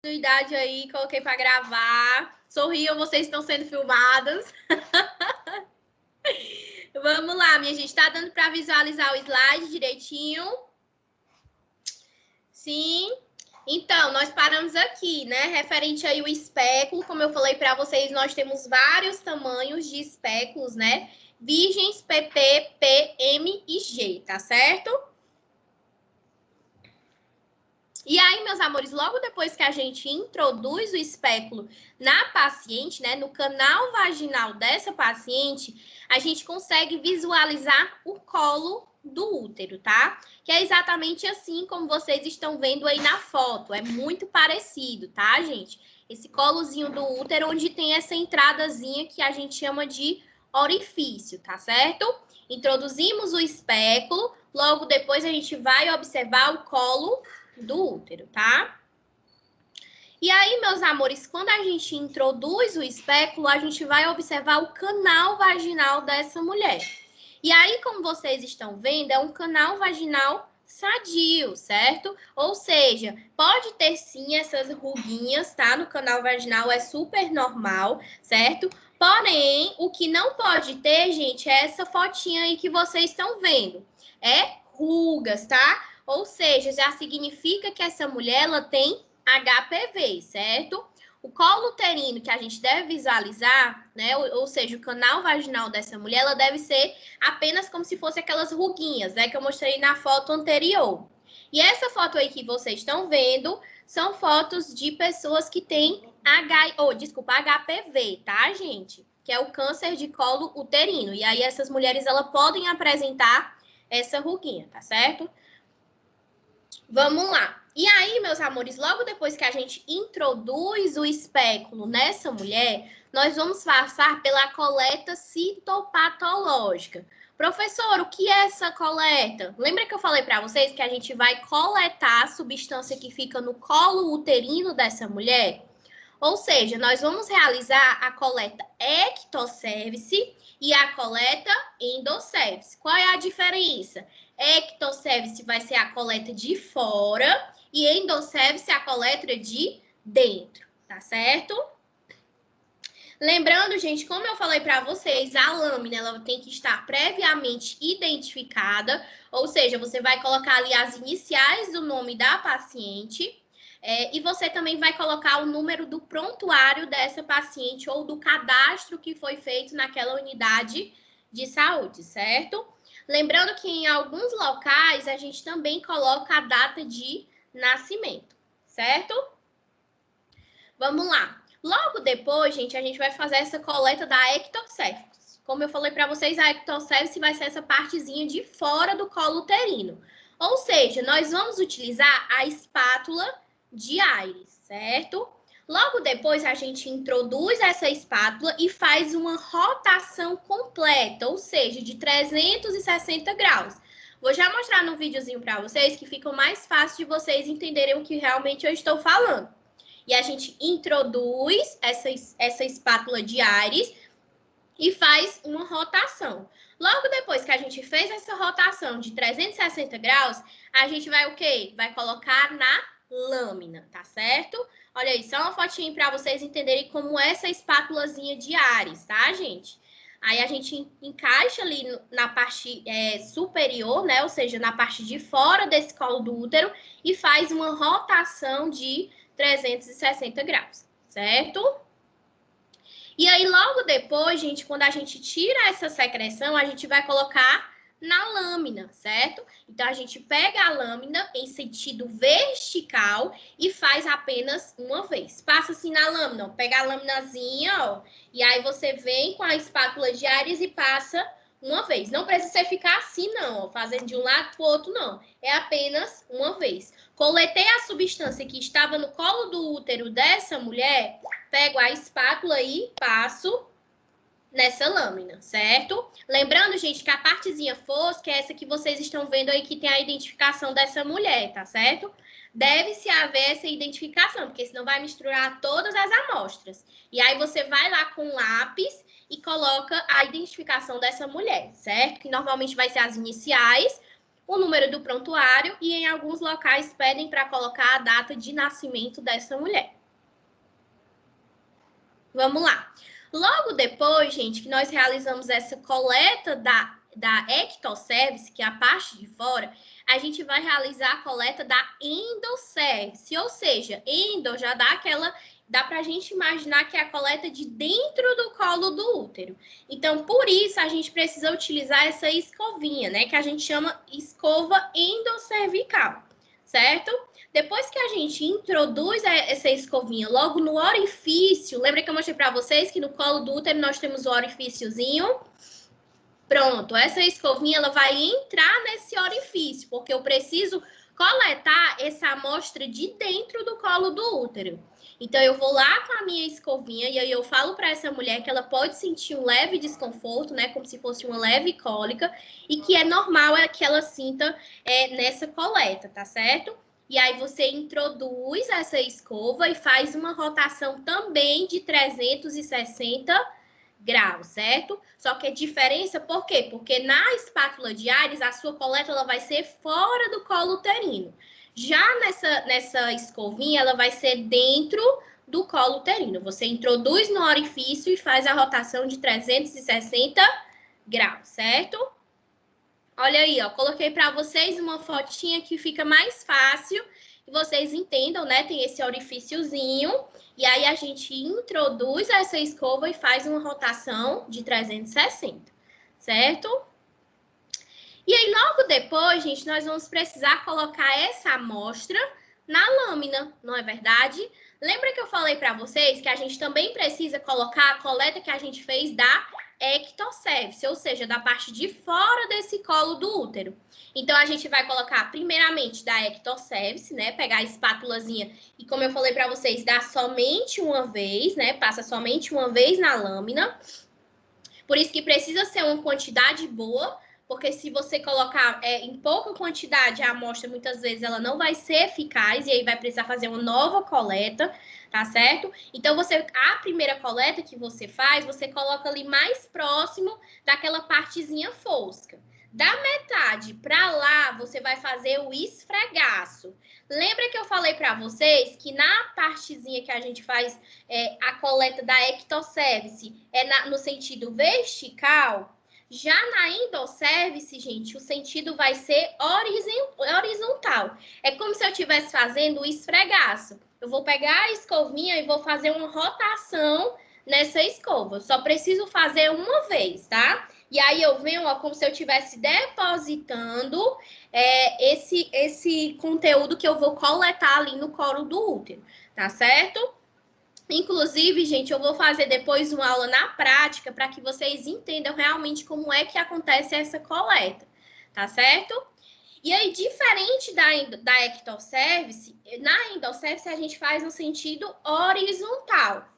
Idade aí, coloquei para gravar. Sorriam, vocês estão sendo filmados. Vamos lá, minha gente. Tá dando para visualizar o slide direitinho? Sim. Então, nós paramos aqui, né? Referente aí o espéculo, como eu falei para vocês, nós temos vários tamanhos de espéculos, né? Virgens, PP, P, M e G, tá certo? E aí, meus amores, logo depois que a gente introduz o espéculo na paciente, né, no canal vaginal dessa paciente, a gente consegue visualizar o colo do útero, tá? Que é exatamente assim como vocês estão vendo aí na foto. É muito parecido, tá, gente? Esse colozinho do útero, onde tem essa entradazinha que a gente chama de orifício, tá certo? Introduzimos o espéculo, logo depois a gente vai observar o colo do útero, tá? E aí, meus amores, quando a gente introduz o espéculo, a gente vai observar o canal vaginal dessa mulher. E aí, como vocês estão vendo, é um canal vaginal sadio, certo? Ou seja, pode ter sim essas ruguinhas, tá? No canal vaginal é super normal, certo? Porém, o que não pode ter, gente, é essa fotinha aí que vocês estão vendo. É rugas, tá? Ou seja, já significa que essa mulher ela tem HPV, certo? O colo uterino que a gente deve visualizar, né? Ou seja, o canal vaginal dessa mulher, ela deve ser apenas como se fosse aquelas ruguinhas, né? Que eu mostrei na foto anterior. E essa foto aí que vocês estão vendo são fotos de pessoas que têm HPV, tá, gente? Que é o câncer de colo uterino. E aí essas mulheres, elas podem apresentar essa ruguinha, tá certo? Vamos lá. E aí, meus amores, logo depois que a gente introduz o espéculo nessa mulher, nós vamos passar pela coleta citopatológica. Professor, o que é essa coleta? Lembra que eu falei para vocês que a gente vai coletar a substância que fica no colo uterino dessa mulher? Ou seja, nós vamos realizar a coleta ectocervice e a coleta endosservice. Qual é a diferença? Ectocervice vai ser a coleta de fora e endosservice a coleta de dentro, tá certo? Lembrando, gente, como eu falei para vocês, a lâmina ela tem que estar previamente identificada, ou seja, você vai colocar ali as iniciais do nome da paciente. E você também vai colocar o número do prontuário dessa paciente ou do cadastro que foi feito naquela unidade de saúde, certo? Lembrando que em alguns locais a gente também coloca a data de nascimento, certo? Vamos lá. Logo depois, gente, a gente vai fazer essa coleta da ectocervice. Como eu falei para vocês, a ectocervice vai ser essa partezinha de fora do colo uterino. Ou seja, nós vamos utilizar a espátula de Aires, certo? Logo depois, a gente introduz essa espátula e faz uma rotação completa, ou seja, de 360 graus. Vou já mostrar no videozinho para vocês, que fica mais fácil de vocês entenderem o que realmente eu estou falando. E a gente introduz essa espátula de Aires e faz uma rotação. Logo depois que a gente fez essa rotação de 360 graus, a gente vai o quê? Vai colocar na lâmina, tá certo? Olha aí, só uma fotinha para vocês entenderem como essa espátulazinha de Ares, tá, gente? Aí a gente encaixa ali na parte superior, né? Ou seja, na parte de fora desse colo do útero e faz uma rotação de 360 graus, certo? E aí, logo depois, gente, quando a gente tira essa secreção, a gente vai colocar na lâmina, certo? Então, a gente pega a lâmina em sentido vertical e faz apenas uma vez. Passa assim na lâmina, ó, pega a laminazinha, ó, e aí você vem com a espátula de Ares e passa uma vez. Não precisa você ficar assim, não, ó, fazendo de um lado para o outro, não. É apenas uma vez. Coletei a substância que estava no colo do útero dessa mulher, pego a espátula e passo nessa lâmina, certo? Lembrando, gente, que a partezinha fosca é essa que vocês estão vendo aí que tem a identificação dessa mulher, tá certo? Deve-se haver essa identificação, porque senão vai misturar todas as amostras. E aí você vai lá com lápis e coloca a identificação dessa mulher, certo? Que normalmente vai ser as iniciais o número do prontuário e em alguns locais pedem para colocar a data de nascimento dessa mulher. Vamos lá. Logo depois, gente, que nós realizamos essa coleta da ectocervice, que é a parte de fora, a gente vai realizar a coleta da endocervice, ou seja, endo já dá para a gente imaginar que é a coleta de dentro do colo do útero. Então, por isso, a gente precisa utilizar essa escovinha, né, que a gente chama escova endocervical, certo? Depois que a gente introduz essa escovinha logo no orifício, lembra que eu mostrei para vocês que no colo do útero nós temos o orifíciozinho? Pronto, essa escovinha ela vai entrar nesse orifício, porque eu preciso coletar essa amostra de dentro do colo do útero. Então, eu vou lá com a minha escovinha e aí eu falo para essa mulher que ela pode sentir um leve desconforto, né? Como se fosse uma leve cólica, e que é normal que ela sinta nessa coleta, tá certo? E aí você introduz essa escova e faz uma rotação também de 360 graus, certo? Só que a diferença, por quê? Porque na espátula de Ares, a sua coleta ela vai ser fora do colo uterino. Já nessa escovinha, ela vai ser dentro do colo uterino. Você introduz no orifício e faz a rotação de 360 graus, certo? Olha aí, ó, coloquei para vocês uma fotinha que fica mais fácil que vocês entendam, né? Tem esse orifíciozinho e aí a gente introduz essa escova e faz uma rotação de 360, certo? E aí, logo depois, gente, nós vamos precisar colocar essa amostra na lâmina, não é verdade? Lembra que eu falei para vocês que a gente também precisa colocar a coleta que a gente fez da ectocervice, ou seja, da parte de fora desse colo do útero. Então, a gente vai colocar primeiramente da ectocervice, né? Pegar a espátulazinha e, como eu falei para vocês, dar somente uma vez, né? Passa somente uma vez na lâmina. Por isso que precisa ser uma quantidade boa, porque se você colocar em pouca quantidade a amostra, muitas vezes ela não vai ser eficaz e aí vai precisar fazer uma nova coleta, tá certo? Então, a primeira coleta que você faz, você coloca ali mais próximo daquela partezinha fosca. Da metade para lá, você vai fazer o esfregaço. Lembra que eu falei para vocês que na partezinha que a gente faz a coleta da ectocervice no sentido vertical? Já na endocervice, gente, o sentido vai ser horizontal. É como se eu estivesse fazendo o esfregaço. Eu vou pegar a escovinha e vou fazer uma rotação nessa escova. Eu só preciso fazer uma vez, tá? E aí eu venho, ó, como se eu estivesse depositando esse conteúdo que eu vou coletar ali no colo do útero, tá certo? Inclusive, gente, eu vou fazer depois uma aula na prática para que vocês entendam realmente como é que acontece essa coleta, tá certo? E aí, diferente da ectocervice, na endocervice a gente faz no sentido horizontal.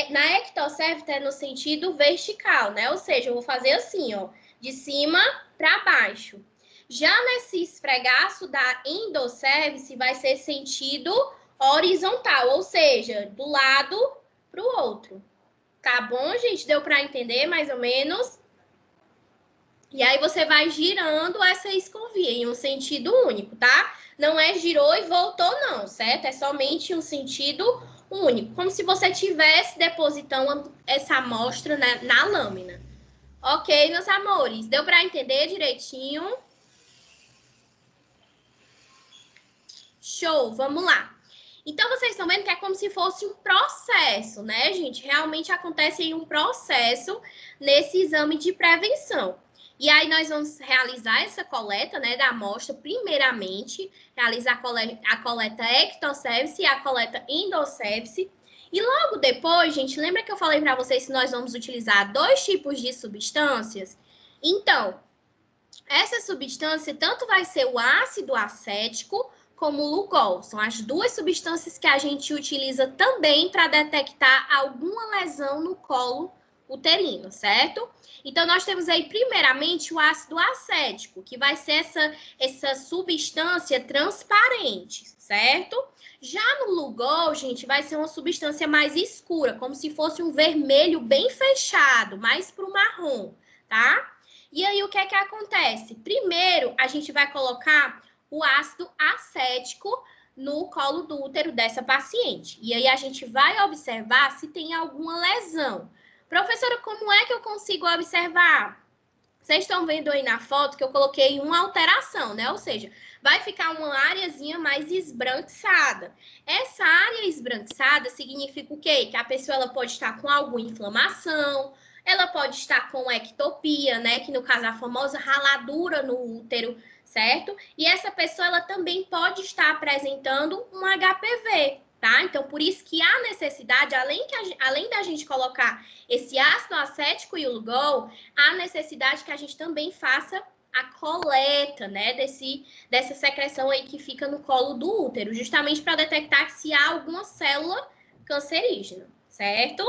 Na ectocervice é no sentido vertical, né? Ou seja, eu vou fazer assim, ó, de cima para baixo. Já nesse esfregaço da endocervice vai ser sentido horizontal, ou seja, do lado para o outro. Tá bom, gente? Deu para entender mais ou menos? E aí você vai girando essa escovinha em um sentido único, tá? Não é girou e voltou, não, certo? É somente um sentido único, como se você estivesse depositando essa amostra na lâmina. Ok, meus amores? Deu para entender direitinho? Show, vamos lá. Então, vocês estão vendo que é como se fosse um processo, né, gente? Realmente acontece aí um processo nesse exame de prevenção. E aí, nós vamos realizar essa coleta, né, da amostra, primeiramente, realizar a coleta ectocervice e a coleta endocervice. E logo depois, gente, lembra que eu falei para vocês que nós vamos utilizar 2 tipos de substâncias? Então, essa substância tanto vai ser o ácido acético como o Lugol. São as 2 substâncias que a gente utiliza também para detectar alguma lesão no colo uterino, certo? Então, nós temos aí, primeiramente, o ácido acético, que vai ser essa substância transparente, certo? Já no Lugol, gente, vai ser uma substância mais escura, como se fosse um vermelho bem fechado, mais para o marrom, tá? E aí, o que é que acontece? Primeiro, a gente vai colocar o ácido acético no colo do útero dessa paciente. E aí, a gente vai observar se tem alguma lesão. Professora, como é que eu consigo observar? Vocês estão vendo aí na foto que eu coloquei uma alteração, né? Ou seja, vai ficar uma areazinha mais esbranquiçada. Essa área esbranquiçada significa o quê? Que a pessoa ela pode estar com alguma inflamação, ela pode estar com ectopia, né? Que no caso é a famosa raladura no útero, certo? E essa pessoa ela também pode estar apresentando um HPV, tá? Então, por isso que há necessidade, além da gente colocar esse ácido acético e o Lugol, há necessidade que a gente também faça a coleta, né, dessa secreção aí que fica no colo do útero, justamente para detectar se há alguma célula cancerígena, certo?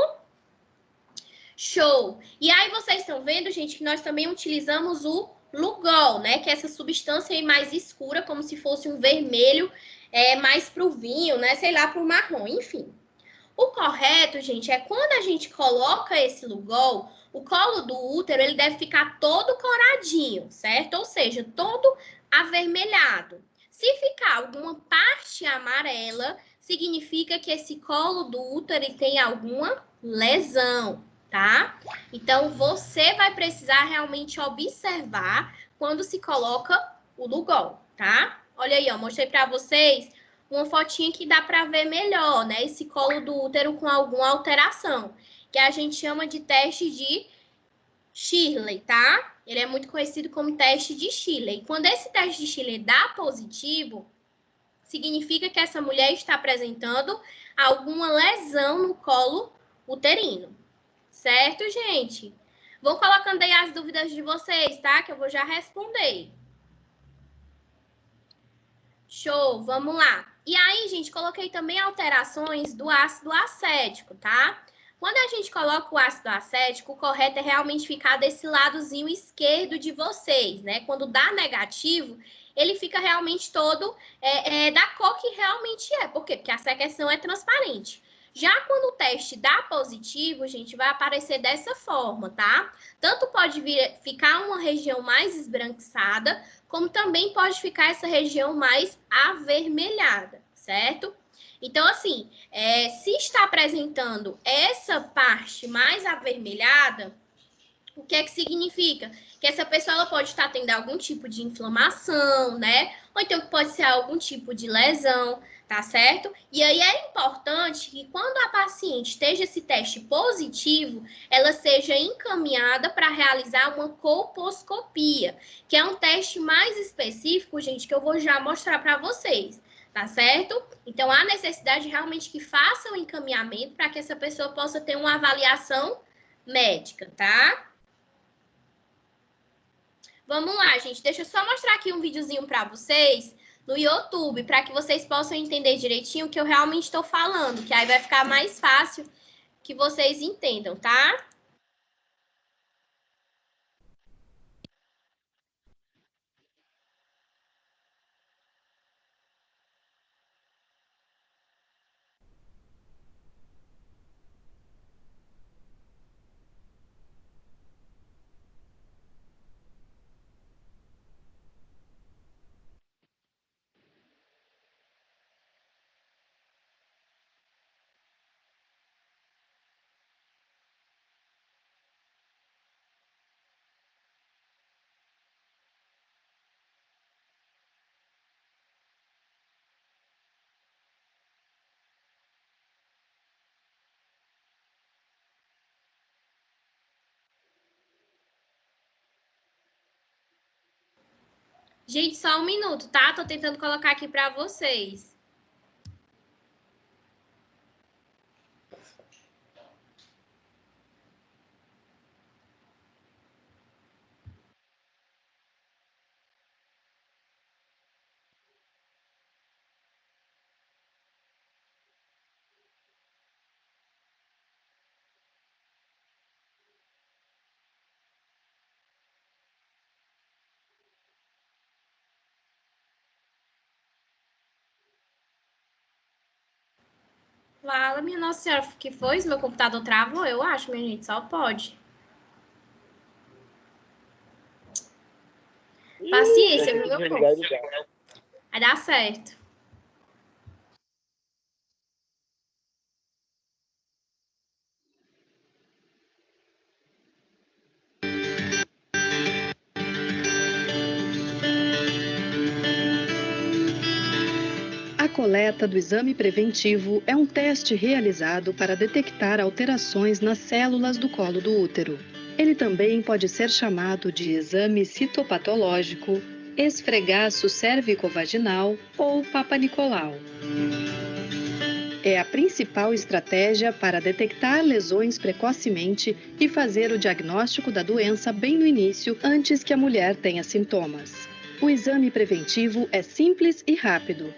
Show! E aí vocês estão vendo, gente, que nós também utilizamos o Lugol, né, que é essa substância aí mais escura, como se fosse um vermelho, mais pro vinho, né, sei lá, pro marrom, enfim. O correto, gente, é quando a gente coloca esse Lugol, o colo do útero ele deve ficar todo coradinho, certo? Ou seja, todo avermelhado. Se ficar alguma parte amarela, significa que esse colo do útero ele tem alguma lesão, tá? Então, você vai precisar realmente observar quando se coloca o Lugol, tá? Olha aí, ó, mostrei para vocês uma fotinha que dá para ver melhor, né? Esse colo do útero com alguma alteração, que a gente chama de teste de Shirley, tá? Ele é muito conhecido como teste de Shirley. E quando esse teste de Shirley dá positivo, significa que essa mulher está apresentando alguma lesão no colo uterino. Certo, gente? Vão colocando aí as dúvidas de vocês, tá? Que eu vou já responder. Show, vamos lá. E aí, gente, coloquei também alterações do ácido acético, tá? Quando a gente coloca o ácido acético, o correto é realmente ficar desse ladozinho esquerdo de vocês, né? Quando dá negativo, ele fica realmente todo da cor que realmente é. Por quê? Porque a secreção é transparente. Já quando o teste dá positivo, gente, vai aparecer dessa forma, tá? Tanto pode ficar uma região mais esbranquiçada, como também pode ficar essa região mais avermelhada, certo? Então, assim, se está apresentando essa parte mais avermelhada, o que é que significa? Que essa pessoa ela pode estar tendo algum tipo de inflamação, né? Ou então pode ser algum tipo de lesão, tá certo? E aí é importante que quando a paciente esteja esse teste positivo, ela seja encaminhada para realizar uma colposcopia, que é um teste mais específico, gente, que eu vou já mostrar para vocês. Tá certo? Então, há necessidade realmente que faça o encaminhamento para que essa pessoa possa ter uma avaliação médica, tá? Vamos lá, gente. Deixa eu só mostrar aqui um videozinho para vocês no YouTube, para que vocês possam entender direitinho o que eu realmente estou falando, que aí vai ficar mais fácil que vocês entendam, tá? Gente, só um minuto, tá? Tô tentando colocar aqui para vocês. Fala, minha Nossa Senhora, o que foi? Meu computador travou? Eu acho, minha gente, só pode. Paciência, viu, meu povo? Vai dar certo. A coleta do exame preventivo é um teste realizado para detectar alterações nas células do colo do útero. Ele também pode ser chamado de exame citopatológico, esfregaço cérvico-vaginal ou Papa Nicolau. É a principal estratégia para detectar lesões precocemente e fazer o diagnóstico da doença bem no início, antes que a mulher tenha sintomas. O exame preventivo é simples e rápido.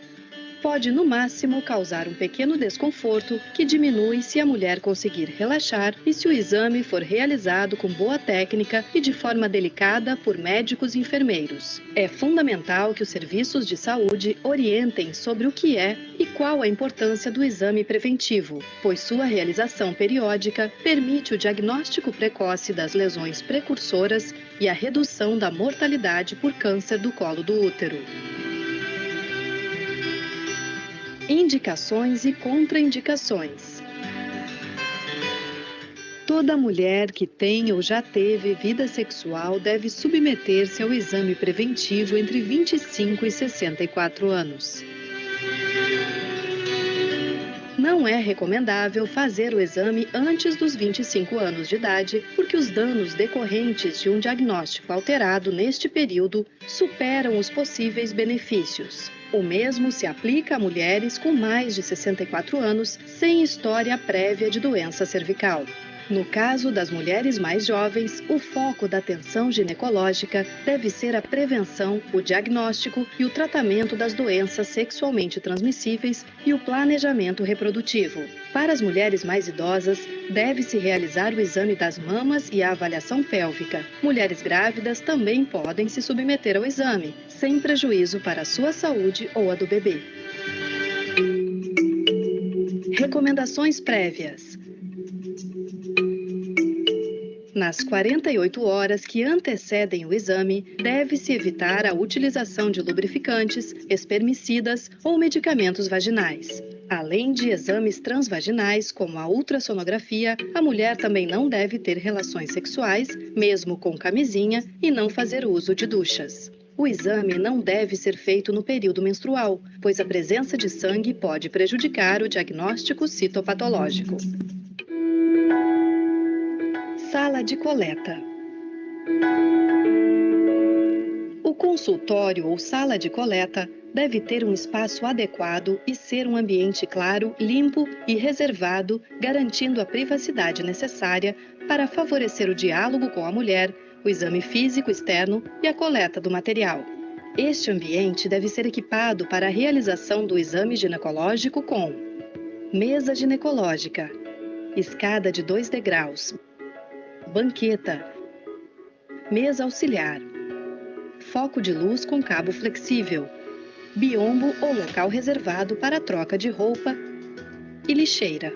Pode, no máximo, causar um pequeno desconforto que diminui se a mulher conseguir relaxar e se o exame for realizado com boa técnica e de forma delicada por médicos e enfermeiros. É fundamental que os serviços de saúde orientem sobre o que é e qual a importância do exame preventivo, pois sua realização periódica permite o diagnóstico precoce das lesões precursoras e a redução da mortalidade por câncer do colo do útero. Indicações e contraindicações. Toda mulher que tem ou já teve vida sexual deve submeter-se ao exame preventivo entre 25 e 64 anos. Não é recomendável fazer o exame antes dos 25 anos de idade, porque os danos decorrentes de um diagnóstico alterado neste período superam os possíveis benefícios. O mesmo se aplica a mulheres com mais de 64 anos sem história prévia de doença cervical. No caso das mulheres mais jovens, o foco da atenção ginecológica deve ser a prevenção, o diagnóstico e o tratamento das doenças sexualmente transmissíveis e o planejamento reprodutivo. Para as mulheres mais idosas, deve-se realizar o exame das mamas e a avaliação pélvica. Mulheres grávidas também podem se submeter ao exame, sem prejuízo para a sua saúde ou a do bebê. Recomendações prévias. Nas 48 horas que antecedem o exame, deve-se evitar a utilização de lubrificantes, espermicidas ou medicamentos vaginais. Além de exames transvaginais, como a ultrassonografia, a mulher também não deve ter relações sexuais, mesmo com camisinha, e não fazer uso de duchas. O exame não deve ser feito no período menstrual, pois a presença de sangue pode prejudicar o diagnóstico citopatológico. Sala de coleta. O consultório ou sala de coleta deve ter um espaço adequado e ser um ambiente claro, limpo e reservado, garantindo a privacidade necessária para favorecer o diálogo com a mulher, o exame físico externo e a coleta do material. Este ambiente deve ser equipado para a realização do exame ginecológico com mesa ginecológica, escada de 2 degraus, banqueta, mesa auxiliar, foco de luz com cabo flexível, biombo ou local reservado para a troca de roupa e lixeira.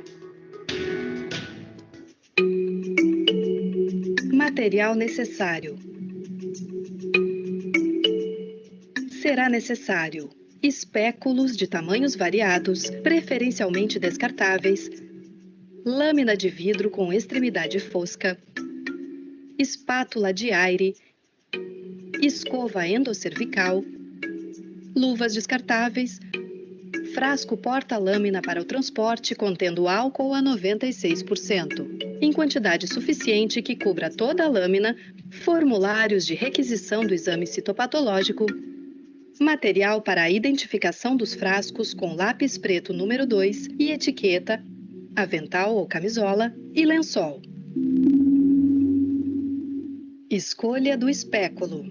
Material necessário. Será necessário espéculos de tamanhos variados, preferencialmente descartáveis, lâmina de vidro com extremidade fosca, espátula de aire, escova endocervical, luvas descartáveis, frasco porta-lâmina para o transporte contendo álcool a 96%, em quantidade suficiente que cubra toda a lâmina, formulários de requisição do exame citopatológico, material para a identificação dos frascos com lápis preto número 2 e etiqueta, avental ou camisola e lençol. Escolha do espéculo.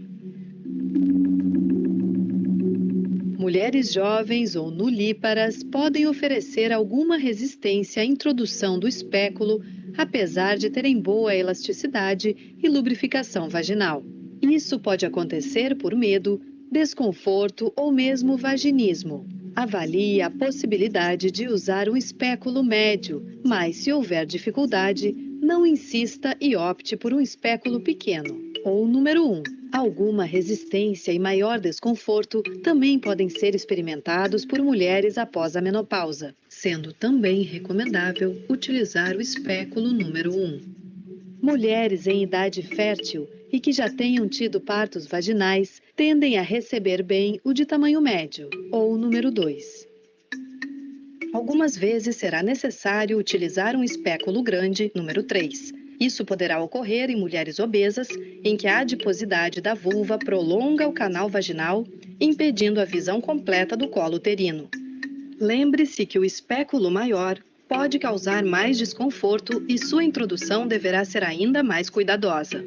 Mulheres jovens ou nulíparas podem oferecer alguma resistência à introdução do espéculo, apesar de terem boa elasticidade e lubrificação vaginal. Isso pode acontecer por medo, desconforto ou mesmo vaginismo. Avalie a possibilidade de usar um espéculo médio, mas se houver dificuldade, não insista e opte por um espéculo pequeno. Ou número 1. Alguma resistência e maior desconforto também podem ser experimentados por mulheres após a menopausa, sendo também recomendável utilizar o espéculo número 1. Mulheres em idade fértil e que já tenham tido partos vaginais tendem a receber bem o de tamanho médio, ou número 2. Algumas vezes será necessário utilizar um espéculo grande, número 3. Isso poderá ocorrer em mulheres obesas, em que a adiposidade da vulva prolonga o canal vaginal, impedindo a visão completa do colo uterino. Lembre-se que o espéculo maior pode causar mais desconforto e sua introdução deverá ser ainda mais cuidadosa.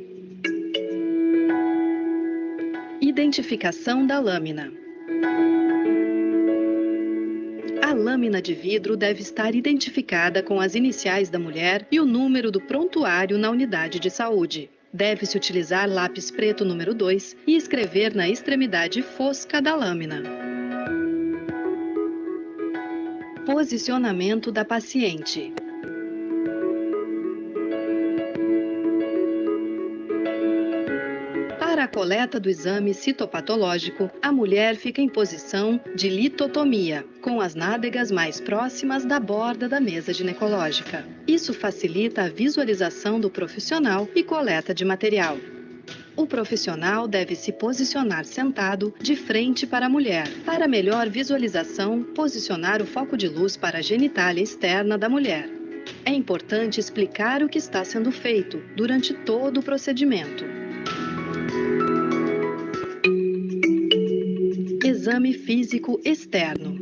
Identificação da lâmina. A lâmina de vidro deve estar identificada com as iniciais da mulher e o número do prontuário na unidade de saúde. Deve-se utilizar lápis preto número 2 e escrever na extremidade fosca da lâmina. Posicionamento da paciente. Para a coleta do exame citopatológico, a mulher fica em posição de litotomia, com as nádegas mais próximas da borda da mesa ginecológica. Isso facilita a visualização do profissional e coleta de material. O profissional deve se posicionar sentado de frente para a mulher. Para melhor visualização, posicionar o foco de luz para a genitália externa da mulher. É importante explicar o que está sendo feito durante todo o procedimento. Exame físico externo.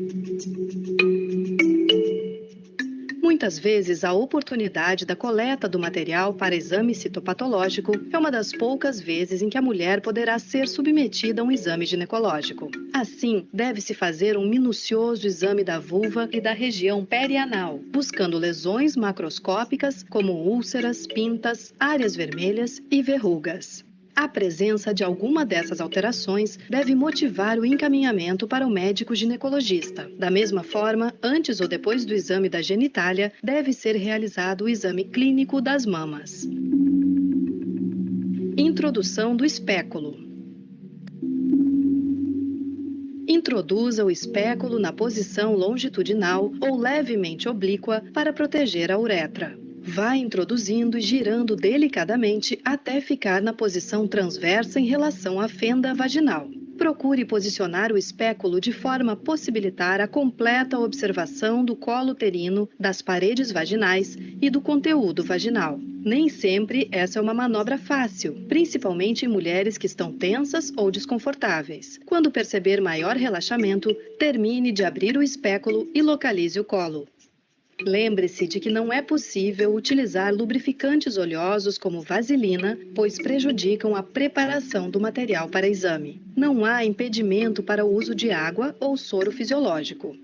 Muitas vezes, a oportunidade da coleta do material para exame citopatológico é uma das poucas vezes em que a mulher poderá ser submetida a um exame ginecológico. Assim, deve-se fazer um minucioso exame da vulva e da região perianal, buscando lesões macroscópicas como úlceras, pintas, áreas vermelhas e verrugas. A presença de alguma dessas alterações deve motivar o encaminhamento para o médico ginecologista. Da mesma forma, antes ou depois do exame da genitália, deve ser realizado o exame clínico das mamas. Introdução do espéculo. Introduza o espéculo na posição longitudinal ou levemente oblíqua para proteger a uretra. Vá introduzindo e girando delicadamente até ficar na posição transversa em relação à fenda vaginal. Procure posicionar o espéculo de forma a possibilitar a completa observação do colo uterino, das paredes vaginais e do conteúdo vaginal. Nem sempre essa é uma manobra fácil, principalmente em mulheres que estão tensas ou desconfortáveis. Quando perceber maior relaxamento, termine de abrir o espéculo e localize o colo. Lembre-se de que não é possível utilizar lubrificantes oleosos como vaselina, pois prejudicam a preparação do material para exame. Não há impedimento para o uso de água ou soro fisiológico.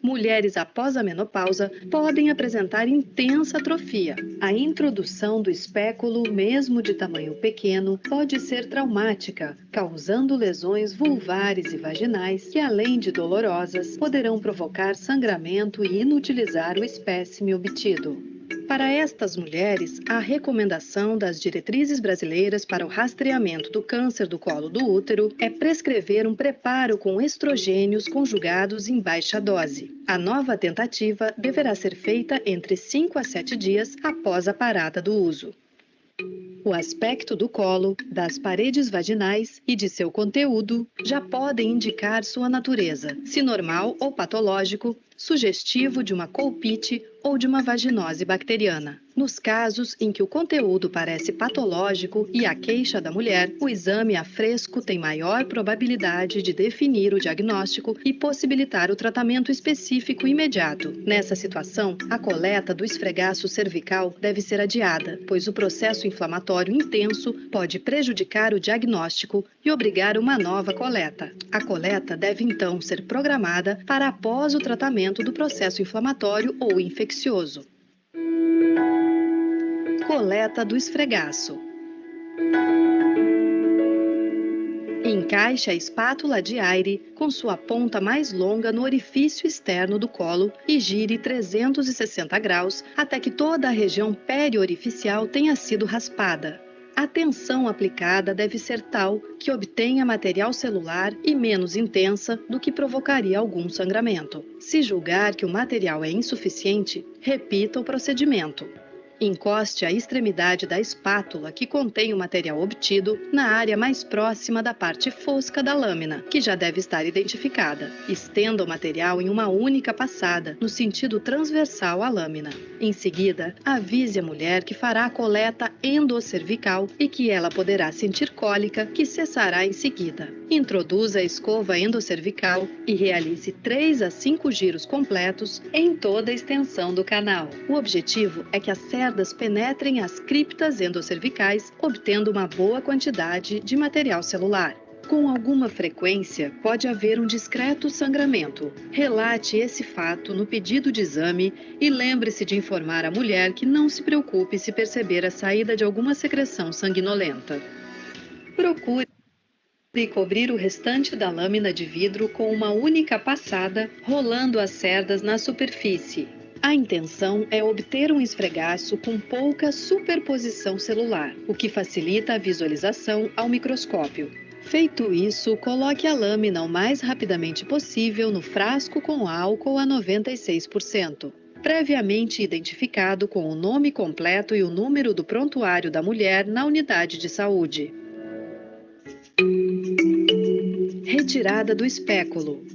Mulheres após a menopausa podem apresentar intensa atrofia. A introdução do espéculo, mesmo de tamanho pequeno, pode ser traumática, causando lesões vulvares e vaginais que, além de dolorosas, poderão provocar sangramento e inutilizar o espécime obtido. Para estas mulheres, a recomendação das diretrizes brasileiras para o rastreamento do câncer do colo do útero é prescrever um preparo com estrogênios conjugados em baixa dose. A nova tentativa deverá ser feita entre 5 a 7 dias após a parada do uso. O aspecto do colo, das paredes vaginais e de seu conteúdo já podem indicar sua natureza, se normal ou patológico, sugestivo de uma colpite ou de uma vaginose bacteriana. Nos casos em que o conteúdo parece patológico e a queixa da mulher, o exame a fresco tem maior probabilidade de definir o diagnóstico e possibilitar o tratamento específico imediato. Nessa situação, a coleta do esfregaço cervical deve ser adiada, pois o processo inflamatório intenso pode prejudicar o diagnóstico e obrigar uma nova coleta. A coleta deve então ser programada para após o tratamento do processo inflamatório ou infeccioso. Coleta do esfregaço. Encaixe a espátula de aire com sua ponta mais longa no orifício externo do colo e gire 360 graus até que toda a região periorificial tenha sido raspada. A tensão aplicada deve ser tal que obtenha material celular e menos intensa do que provocaria algum sangramento. Se julgar que o material é insuficiente, repita o procedimento. Encoste a extremidade da espátula que contém o material obtido na área mais próxima da parte fosca da lâmina, que já deve estar identificada. Estenda o material em uma única passada, no sentido transversal à lâmina. Em seguida, avise a mulher que fará a coleta endocervical e que ela poderá sentir cólica, que cessará em seguida. Introduza a escova endocervical e realize 3 a 5 giros completos em toda a extensão do canal. O objetivo é que as cerdas penetrem as criptas endocervicais, obtendo uma boa quantidade de material celular. Com alguma frequência, pode haver um discreto sangramento. Relate esse fato no pedido de exame e lembre-se de informar a mulher que não se preocupe se perceber a saída de alguma secreção sanguinolenta. Procure cobrir o restante da lâmina de vidro com uma única passada, rolando as cerdas na superfície. A intenção é obter um esfregaço com pouca superposição celular, o que facilita a visualização ao microscópio. Feito isso, coloque a lâmina o mais rapidamente possível no frasco com álcool a 96%. Previamente identificado com o nome completo e o número do prontuário da mulher na unidade de saúde. Retirada do espéculo.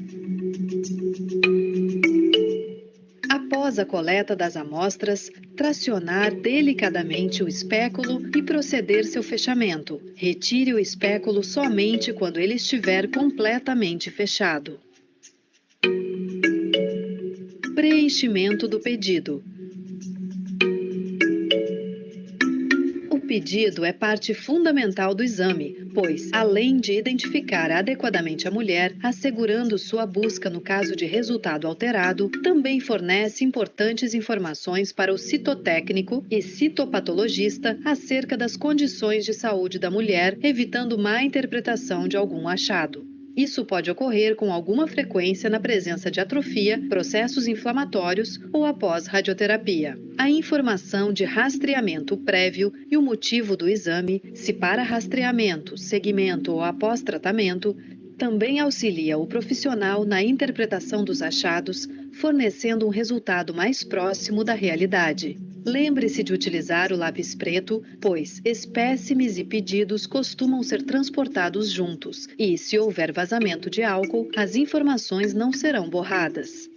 Após a coleta das amostras, tracionar delicadamente o espéculo e proceder seu fechamento. Retire o espéculo somente quando ele estiver completamente fechado. Preenchimento do pedido. O pedido é parte fundamental do exame, pois, além de identificar adequadamente a mulher, assegurando sua busca no caso de resultado alterado, também fornece importantes informações para o citotécnico e citopatologista acerca das condições de saúde da mulher, evitando má interpretação de algum achado. Isso pode ocorrer com alguma frequência na presença de atrofia, processos inflamatórios ou após radioterapia. A informação de rastreamento prévio e o motivo do exame, se para rastreamento, segmento ou após tratamento, também auxilia o profissional na interpretação dos achados, fornecendo um resultado mais próximo da realidade. Lembre-se de utilizar o lápis preto, pois espécimes e pedidos costumam ser transportados juntos e, se houver vazamento de álcool, as informações não serão borradas.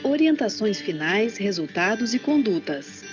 Orientações finais, resultados e condutas.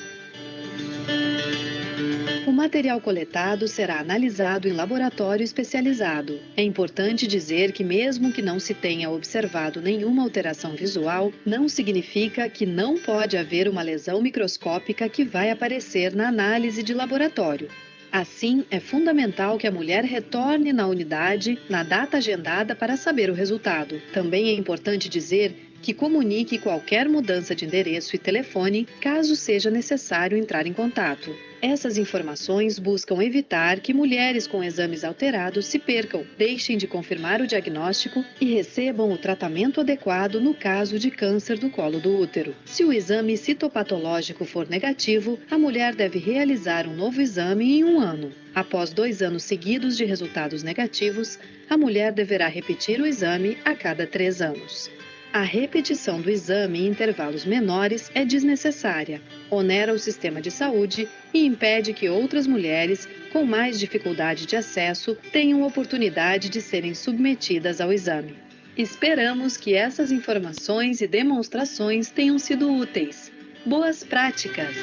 O material coletado será analisado em laboratório especializado. É importante dizer que, mesmo que não se tenha observado nenhuma alteração visual, não significa que não pode haver uma lesão microscópica que vai aparecer na análise de laboratório. Assim, é fundamental que a mulher retorne na unidade na data agendada para saber o resultado. Também é importante dizer que comunique qualquer mudança de endereço e telefone, caso seja necessário entrar em contato. Essas informações buscam evitar que mulheres com exames alterados se percam, deixem de confirmar o diagnóstico e recebam o tratamento adequado no caso de câncer do colo do útero. Se o exame citopatológico for negativo, a mulher deve realizar um novo exame em 1 ano. Após 2 anos seguidos de resultados negativos, a mulher deverá repetir o exame a cada 3 anos. A repetição do exame em intervalos menores é desnecessária, onera o sistema de saúde e impede que outras mulheres com mais dificuldade de acesso tenham oportunidade de serem submetidas ao exame. Esperamos que essas informações e demonstrações tenham sido úteis. Boas práticas!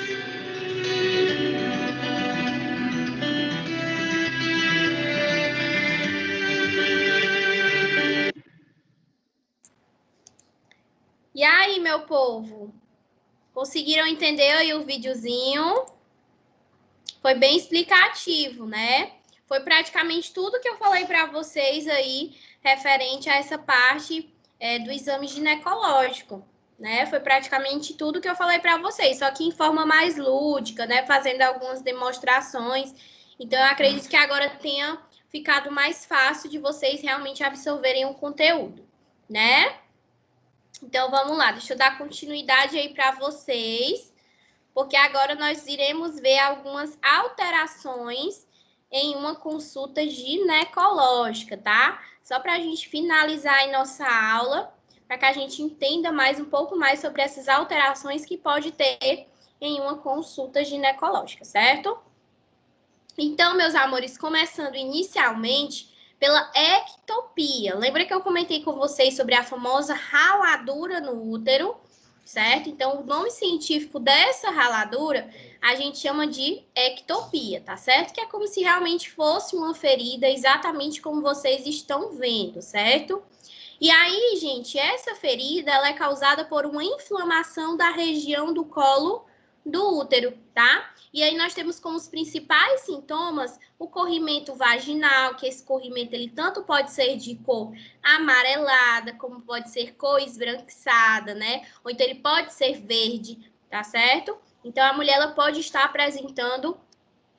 E aí, meu povo? Conseguiram entender aí o videozinho? Foi bem explicativo, né? Foi praticamente tudo que eu falei para vocês aí referente a essa parte do exame ginecológico, né? Foi praticamente tudo que eu falei para vocês, só que em forma mais lúdica, né? Fazendo algumas demonstrações. Então, eu acredito que agora tenha ficado mais fácil de vocês realmente absorverem o conteúdo, né? Então, vamos lá. Deixa eu dar continuidade aí para vocês. porque agora nós iremos ver algumas alterações em uma consulta ginecológica, tá? Só para a gente finalizar aí nossa aula, para que a gente entenda mais um pouco mais sobre essas alterações que pode ter em uma consulta ginecológica, certo? Então, meus amores, começando inicialmente pela ectopia. Lembra que eu comentei com vocês sobre a famosa raladura no útero, certo? Então, o nome científico dessa raladura a gente chama de ectopia, tá certo? Que é como se realmente fosse uma ferida, exatamente como vocês estão vendo, certo? E aí, gente, essa ferida ela é causada por uma inflamação da região do colo do útero, tá? E aí nós temos como os principais sintomas o corrimento vaginal, que esse corrimento ele tanto pode ser de cor amarelada, como pode ser cor esbranquiçada, né? Ou então ele pode ser verde, tá certo? Então a mulher ela pode estar apresentando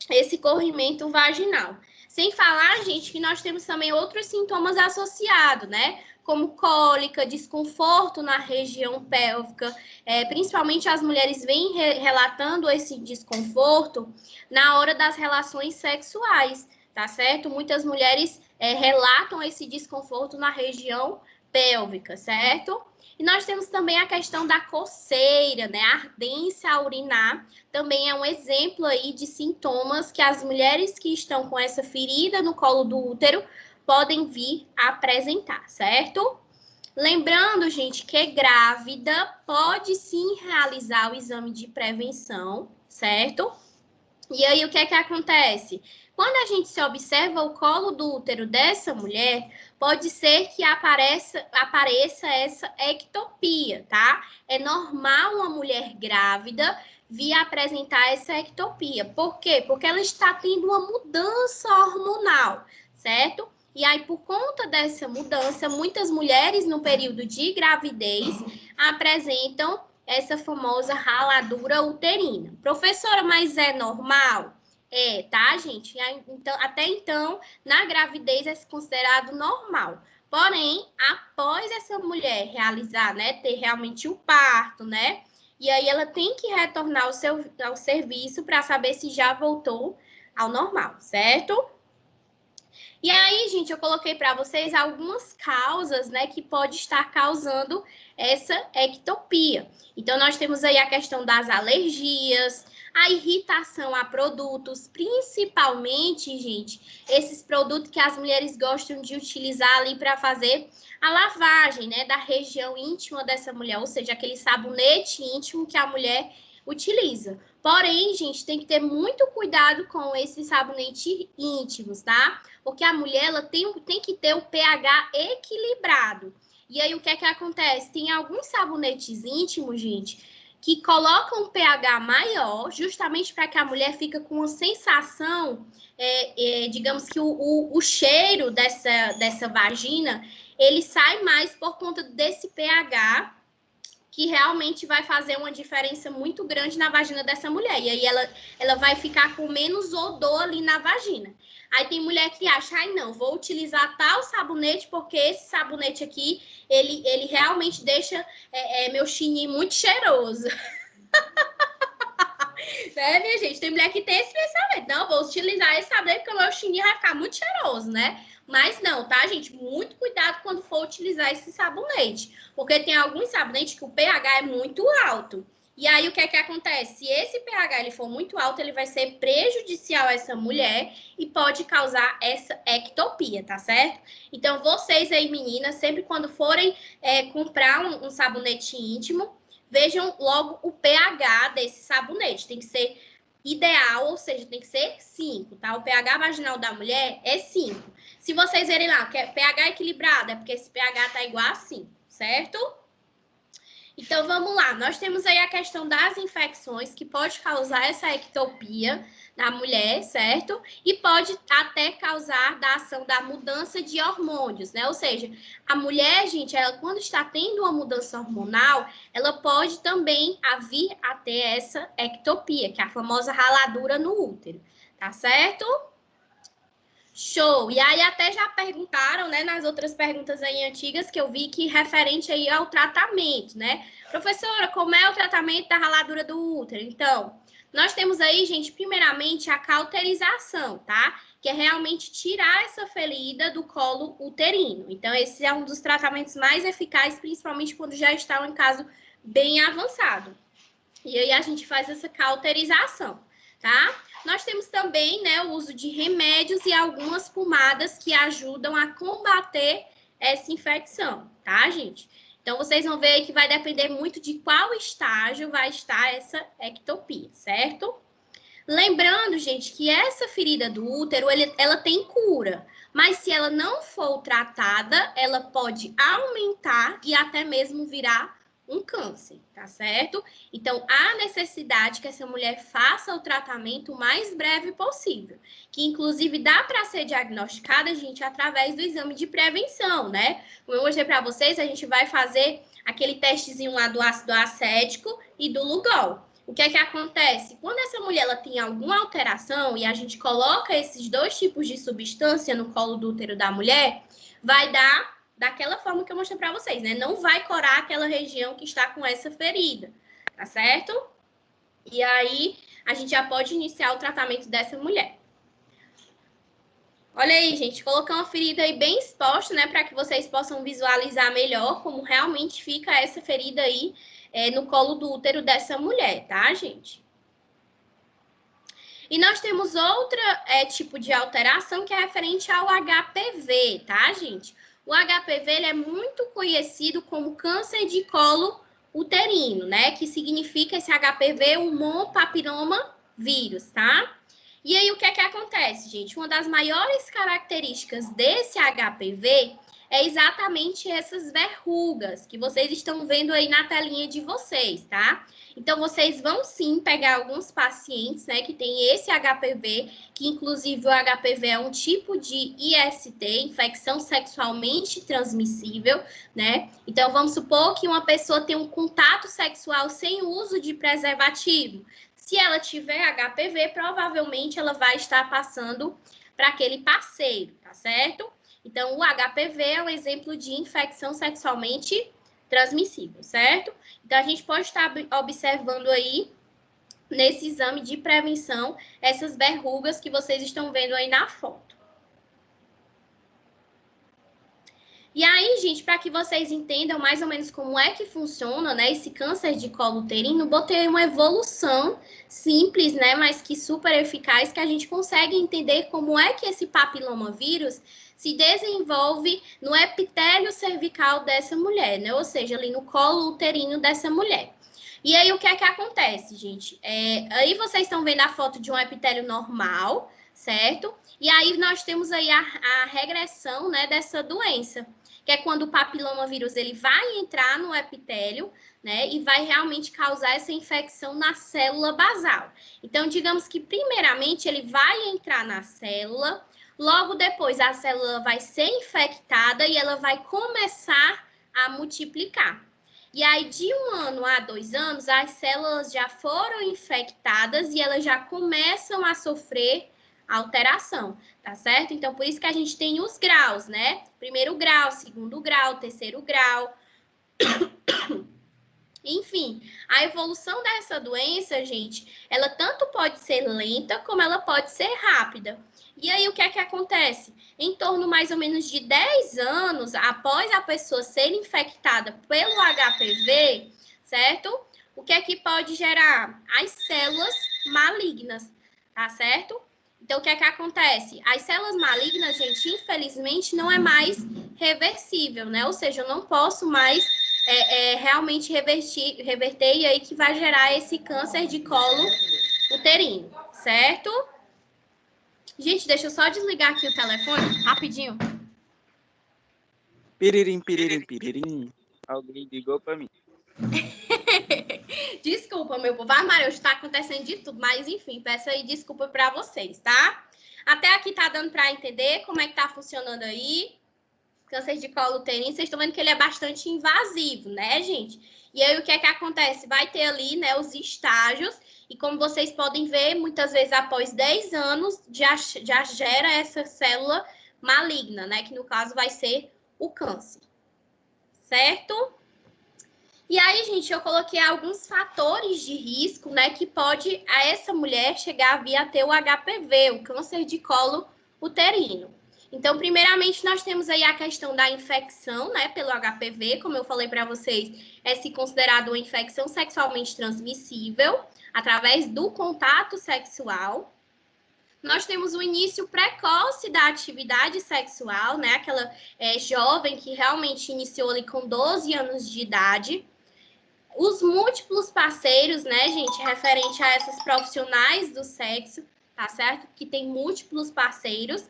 esse corrimento vaginal. Sem falar, gente, que nós temos também outros sintomas associados, né? Como cólica, desconforto na região pélvica. Principalmente as mulheres vêm relatando esse desconforto na hora das relações sexuais, tá certo? Muitas mulheres relatam esse desconforto na região pélvica, certo? E nós temos também a questão da coceira, né? A ardência a urinar também é um exemplo aí de sintomas que as mulheres que estão com essa ferida no colo do útero podem vir a apresentar, certo? Lembrando, gente, que grávida pode sim realizar o exame de prevenção, certo? E aí, o que é que acontece? Quando a gente se observa o colo do útero dessa mulher, pode ser que apareça essa ectopia, tá? É normal uma mulher grávida vir apresentar essa ectopia. Por quê? Porque ela está tendo uma mudança hormonal, certo? E aí, por conta dessa mudança, muitas mulheres no período de gravidez apresentam essa famosa raladura uterina. Professora, mas é normal? É, tá, gente? Então, até então, na gravidez é considerado normal. Porém, após essa mulher realizar, né, ter realmente o parto, né? E aí ela tem que retornar ao serviço para saber se já voltou ao normal, certo? E aí, gente, eu coloquei para vocês algumas causas, né, que pode estar causando essa ectopia. Então, nós temos aí a questão das alergias, a irritação a produtos, principalmente, gente, esses produtos que as mulheres gostam de utilizar ali para fazer a lavagem, né, da região íntima dessa mulher, ou seja, aquele sabonete íntimo que a mulher utiliza. Porém, gente, tem que ter muito cuidado com esses sabonetes íntimos, tá? Porque a mulher ela tem que ter o pH equilibrado. E aí, o que é que acontece? Tem alguns sabonetes íntimos, gente, que colocam um pH maior, justamente para que a mulher fique com uma sensação, digamos que o cheiro dessa vagina, ele sai mais por conta desse pH, que realmente vai fazer uma diferença muito grande na vagina dessa mulher. E aí ela vai ficar com menos odor ali na vagina. Aí tem mulher que acha, ai não, vou utilizar tal sabonete, porque esse sabonete aqui, ele realmente deixa meu chininho muito cheiroso. Né, minha gente? Tem mulher que tem esse pensamento. Não, vou utilizar esse sabonete porque o meu chininho vai ficar muito cheiroso, né? Mas não, tá, gente? Muito cuidado quando for utilizar esse sabonete. Porque tem alguns sabonetes que o pH é muito alto. E aí, o que é que acontece? Se esse pH ele for muito alto, ele vai ser prejudicial a essa mulher e pode causar essa ectopia, tá certo? Então, vocês aí, meninas, sempre quando forem comprar um sabonete íntimo, vejam logo o pH desse sabonete. Tem que ser ideal, ou seja, tem que ser 5, tá? O pH vaginal da mulher é 5. Se vocês verem lá, que é pH equilibrado, é porque esse pH tá igual a 5, certo? Então, vamos lá. Nós temos aí a questão das infecções, que pode causar essa ectopia na mulher, certo? E pode até causar da ação da mudança de hormônios, né? Ou seja, a mulher, gente, ela quando está tendo uma mudança hormonal, ela pode também vir a ter essa ectopia, que é a famosa raladura no útero, tá certo? Show! E aí até já perguntaram, né, nas outras perguntas aí antigas que eu vi que referente aí ao tratamento, né? Professora, como é o tratamento da raladura do útero? Então, nós temos aí, gente, primeiramente a cauterização, tá? Que é realmente tirar essa ferida do colo uterino. Então, esse é um dos tratamentos mais eficazes, principalmente quando já está em caso bem avançado. E aí a gente faz essa cauterização, tá? Nós temos também, né, o uso de remédios e algumas pomadas que ajudam a combater essa infecção, tá, gente? Então, vocês vão ver que vai depender muito de qual estágio vai estar essa ectopia, certo? Lembrando, gente, que essa ferida do útero, ela tem cura, mas se ela não for tratada, ela pode aumentar e até mesmo virar um câncer, tá certo? Então, há necessidade que essa mulher faça o tratamento o mais breve possível, que inclusive dá para ser diagnosticada, gente, através do exame de prevenção, né? Como eu mostrei para vocês, a gente vai fazer aquele testezinho lá do ácido acético e do Lugol. O que é que acontece? Quando essa mulher ela tem alguma alteração e a gente coloca esses dois tipos de substância no colo do útero da mulher, vai dar daquela forma que eu mostrei para vocês, né? Não vai corar aquela região que está com essa ferida, tá certo? E aí, a gente já pode iniciar o tratamento dessa mulher. Olha aí, gente, colocar uma ferida aí bem exposta, né? Para que vocês possam visualizar melhor como realmente fica essa ferida aí no colo do útero dessa mulher, tá, gente? E nós temos outro tipo de alteração que é referente ao HPV, tá, gente? O HPV ele é muito conhecido como câncer de colo uterino, né? Que significa esse HPV, humor papiloma vírus, tá? E aí, o que é que acontece, gente? Uma das maiores características desse HPV é exatamente essas verrugas que vocês estão vendo aí na telinha de vocês, tá? Então, vocês vão sim pegar alguns pacientes, né, que tem esse HPV, que inclusive o HPV é um tipo de IST, infecção sexualmente transmissível, né? Então, vamos supor que uma pessoa tem um contato sexual sem uso de preservativo. Se ela tiver HPV, provavelmente ela vai estar passando para aquele parceiro, tá certo? Então, o HPV é um exemplo de infecção sexualmente transmissível, certo? Então, a gente pode estar observando aí, nesse exame de prevenção, essas verrugas que vocês estão vendo aí na foto. E aí, gente, para que vocês entendam mais ou menos como é que funciona, né, esse câncer de colo uterino, botei uma evolução simples, né, mas que super eficaz, que a gente consegue entender como é que esse papilomavírus se desenvolve no epitélio cervical dessa mulher, né, ou seja, ali no colo uterino dessa mulher. E aí, o que é que acontece, gente? Aí vocês estão vendo a foto de um epitélio normal, certo? E aí nós temos aí a regressão, né, dessa doença, que é quando o papilomavírus ele vai entrar no epitélio, né, e vai realmente causar essa infecção na célula basal. Então, digamos que primeiramente ele vai entrar na célula, logo depois a célula vai ser infectada e ela vai começar a multiplicar. E aí, de 1 ano a 2 anos, as células já foram infectadas e elas já começam a sofrer alteração, tá certo? Então, por isso que a gente tem os graus, né? Primeiro grau, segundo grau, terceiro grau. Enfim, a evolução dessa doença, gente, ela tanto pode ser lenta como ela pode ser rápida. E aí, o que é que acontece? Em torno mais ou menos de 10 anos após a pessoa ser infectada pelo HPV, certo? O que é que pode gerar? As células malignas, tá certo? Então, o que é que acontece? As células malignas, gente, infelizmente, não é mais reversível, né? Ou seja, eu não posso mais realmente reverter e aí que vai gerar esse câncer de colo uterino, certo? Gente, deixa eu só desligar aqui o telefone, rapidinho. Piririm, piririm, piririm. Alguém ligou para mim. Desculpa, meu povo. Maria, está acontecendo de tudo, mas enfim, peço aí desculpa para vocês, tá? Até aqui tá dando para entender como é que tá funcionando aí. Câncer de colo uterino, vocês estão vendo que ele é bastante invasivo, né, gente? E aí, o que é que acontece? Vai ter ali, né, os estágios, E como vocês podem ver, muitas vezes após 10 anos já gera essa célula maligna, né? Que no caso vai ser o câncer, certo? E aí, gente, eu coloquei alguns fatores de risco, né, que pode essa mulher chegar a vir a ter o HPV, o câncer de colo uterino. Então, primeiramente, nós temos aí a questão da infecção, né, pelo HPV, como eu falei para vocês, é se considerado uma infecção sexualmente transmissível através do contato sexual. Nós temos o início precoce da atividade sexual, né, aquela jovem que realmente iniciou ali com 12 anos de idade. Os múltiplos parceiros, né, gente, referente a essas profissionais do sexo, tá certo? Que tem múltiplos parceiros.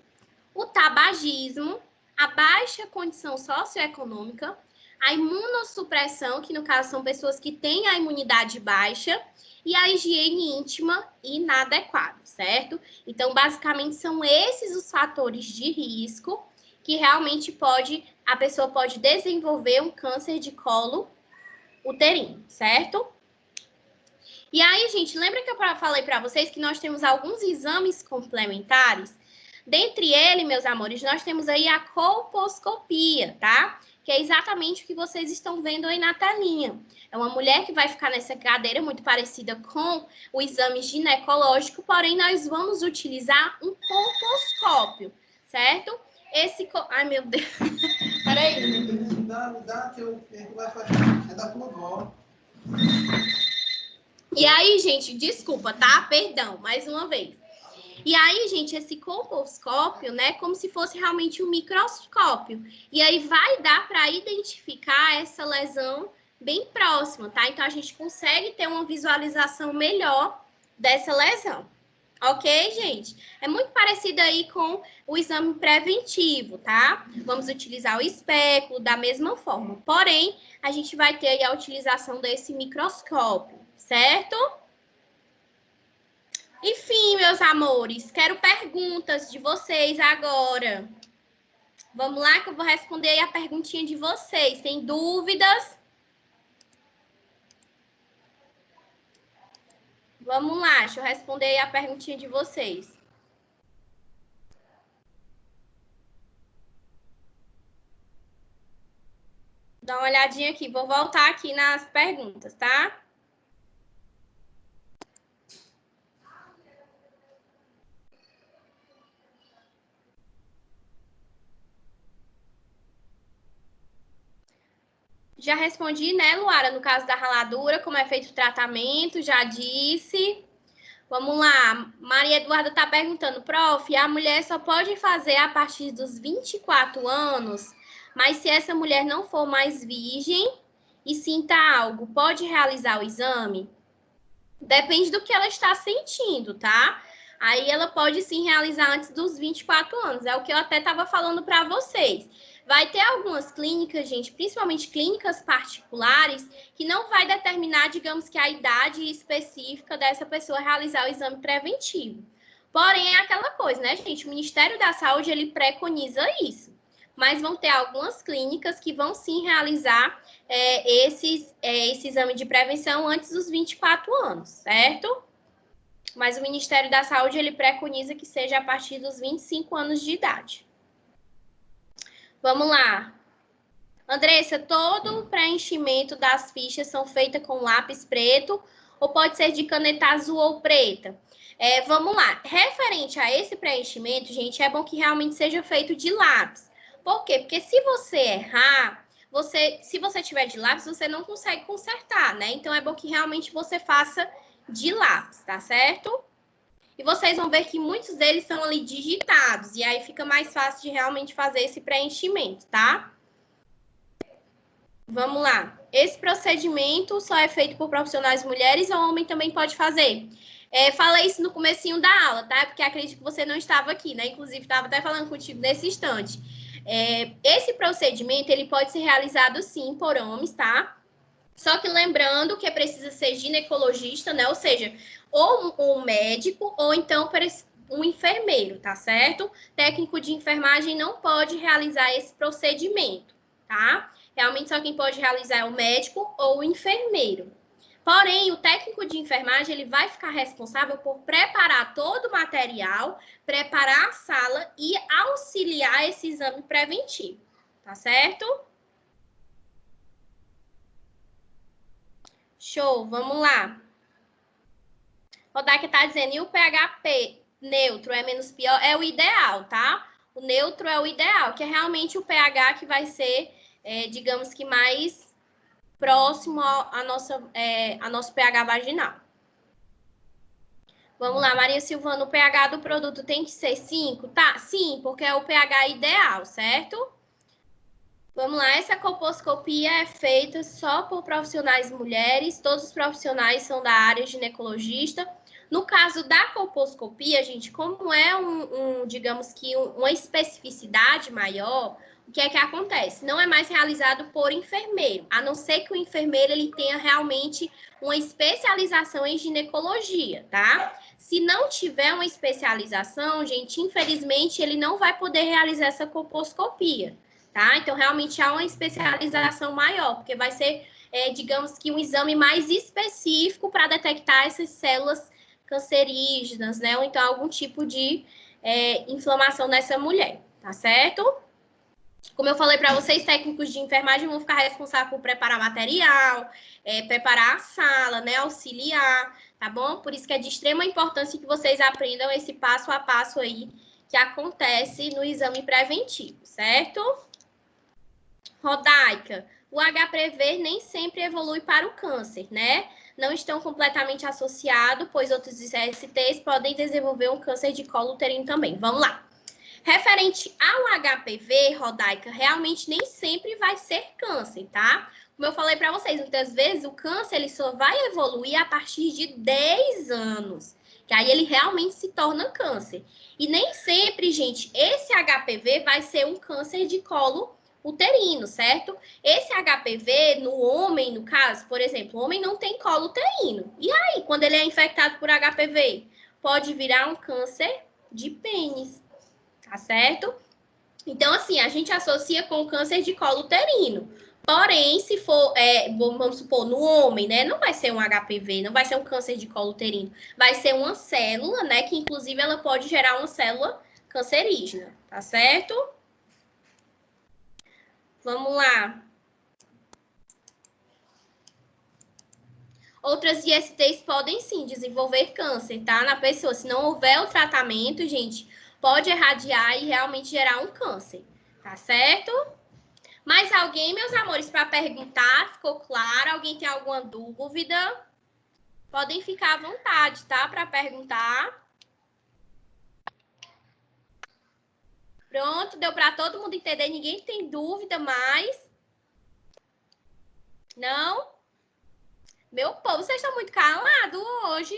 O tabagismo, a baixa condição socioeconômica, a imunossupressão, que no caso são pessoas que têm a imunidade baixa, e a higiene íntima inadequada, certo? Então, basicamente, são esses os fatores de risco que realmente a pessoa pode desenvolver um câncer de colo uterino, certo? E aí, gente, lembra que eu falei para vocês que nós temos alguns exames complementares? Dentre eles, meus amores, nós temos aí a colposcopia, tá? Que é exatamente o que vocês estão vendo aí na telinha. É uma mulher que vai ficar nessa cadeira muito parecida com o exame ginecológico, porém nós vamos utilizar um colposcópio, certo? Ai, meu Deus. Peraí. Me dá que eu vai fazer. É da tua avó. E aí, gente, desculpa, tá? Perdão, mais uma vez. E aí, gente, esse colposcópio, né, como se fosse realmente um microscópio. E aí vai dar para identificar essa lesão bem próxima, tá? Então, a gente consegue ter uma visualização melhor dessa lesão. Ok, gente? É muito parecido aí com o exame preventivo, tá? Vamos utilizar o espéculo da mesma forma. Porém, a gente vai ter aí a utilização desse microscópio, certo? Enfim, meus amores, quero perguntas de vocês agora. Vamos lá que eu vou responder aí a perguntinha de vocês. Tem dúvidas? Vamos lá, deixa eu responder aí a perguntinha de vocês. Dá uma olhadinha aqui, vou voltar aqui nas perguntas, tá? Já respondi, né, Luara, no caso da raladura, como é feito o tratamento, já disse. Vamos lá, Maria Eduarda está perguntando, prof, a mulher só pode fazer a partir dos 24 anos, mas se essa mulher não for mais virgem e sinta algo, pode realizar o exame? Depende do que ela está sentindo, tá? Aí ela pode sim realizar antes dos 24 anos, é o que eu até estava falando para vocês. Vai ter algumas clínicas, gente, principalmente clínicas particulares, que não vai determinar, digamos que a idade específica dessa pessoa realizar o exame preventivo. Porém, é aquela coisa, né, gente? O Ministério da Saúde, ele preconiza isso. Mas vão ter algumas clínicas que vão sim realizar esse exame de prevenção antes dos 24 anos, certo? Mas o Ministério da Saúde, ele preconiza que seja a partir dos 25 anos de idade. Vamos lá. Andressa, todo o preenchimento das fichas são feitas com lápis preto ou pode ser de caneta azul ou preta? Vamos lá. Referente a esse preenchimento, gente, é bom que realmente seja feito de lápis. Por quê? Porque se você errar, se você tiver de lápis, você não consegue consertar, né? Então, é bom que realmente você faça de lápis, tá certo? E vocês vão ver que muitos deles são ali digitados. E aí fica mais fácil de realmente fazer esse preenchimento, tá? Vamos lá. Esse procedimento só é feito por profissionais mulheres ou homem também pode fazer? Falei isso no comecinho da aula, tá? Porque acredito que você não estava aqui, né? Inclusive, estava até falando contigo nesse instante. Esse procedimento, ele pode ser realizado, sim, por homens, tá? Só que lembrando que precisa ser ginecologista, né? Ou seja, ou um médico, ou então um enfermeiro, tá certo? Técnico de enfermagem não pode realizar esse procedimento, tá? Realmente só quem pode realizar é o médico ou o enfermeiro. Porém, o técnico de enfermagem ele vai ficar responsável por preparar todo o material, preparar a sala e auxiliar esse exame preventivo, tá certo? Show, vamos lá. Rodaica está dizendo, e o pH neutro é menos pior? É o ideal, tá? O neutro é o ideal, que é realmente o pH que vai ser, digamos que mais próximo a nosso pH vaginal. Vamos lá, Maria Silvana, o pH do produto tem que ser 5? Tá, sim, porque é o pH ideal, certo? Vamos lá, essa colposcopia é feita só por profissionais mulheres, todos os profissionais são da área ginecologista. No caso da colposcopia, gente, como é digamos que uma especificidade maior, o que é que acontece? Não é mais realizado por enfermeiro, a não ser que o enfermeiro ele tenha realmente uma especialização em ginecologia, tá? Se não tiver uma especialização, gente, infelizmente ele não vai poder realizar essa colposcopia. Tá? Então, realmente há uma especialização maior, porque vai ser, digamos que, um exame mais específico para detectar essas células cancerígenas, né? Ou então algum tipo de inflamação nessa mulher, tá certo? Como eu falei para vocês, técnicos de enfermagem vão ficar responsáveis por preparar material, preparar a sala, né? Auxiliar, tá bom? Por isso que é de extrema importância que vocês aprendam esse passo a passo aí que acontece no exame preventivo, certo? Rodaica, o HPV nem sempre evolui para o câncer, né? Não estão completamente associados, pois outros ISTs podem desenvolver um câncer de colo uterino também. Vamos lá. Referente ao HPV, Rodaica, realmente nem sempre vai ser câncer, tá? Como eu falei para vocês, muitas vezes o câncer ele só vai evoluir a partir de 10 anos, que aí ele realmente se torna câncer. E nem sempre, gente, esse HPV vai ser um câncer de colo uterino, certo? Esse HPV, no homem, no caso, por exemplo, o homem não tem colo uterino. E aí, quando ele é infectado por HPV? Pode virar um câncer de pênis, tá certo? Então, assim, a gente associa com o câncer de colo uterino. Porém, se for, vamos supor, no homem, né, não vai ser um HPV, não vai ser um câncer de colo uterino. Vai ser uma célula, né, que inclusive ela pode gerar uma célula cancerígena, tá certo? Vamos lá. Outras ISTs podem sim desenvolver câncer, tá? Na pessoa, se não houver o tratamento, gente, pode irradiar e realmente gerar um câncer, tá certo? Mais alguém, meus amores, para perguntar? Ficou claro? Alguém tem alguma dúvida? Podem ficar à vontade, tá? Para perguntar. Pronto, deu para todo mundo entender. Ninguém tem dúvida mais? Não? Meu povo, vocês estão muito calados hoje.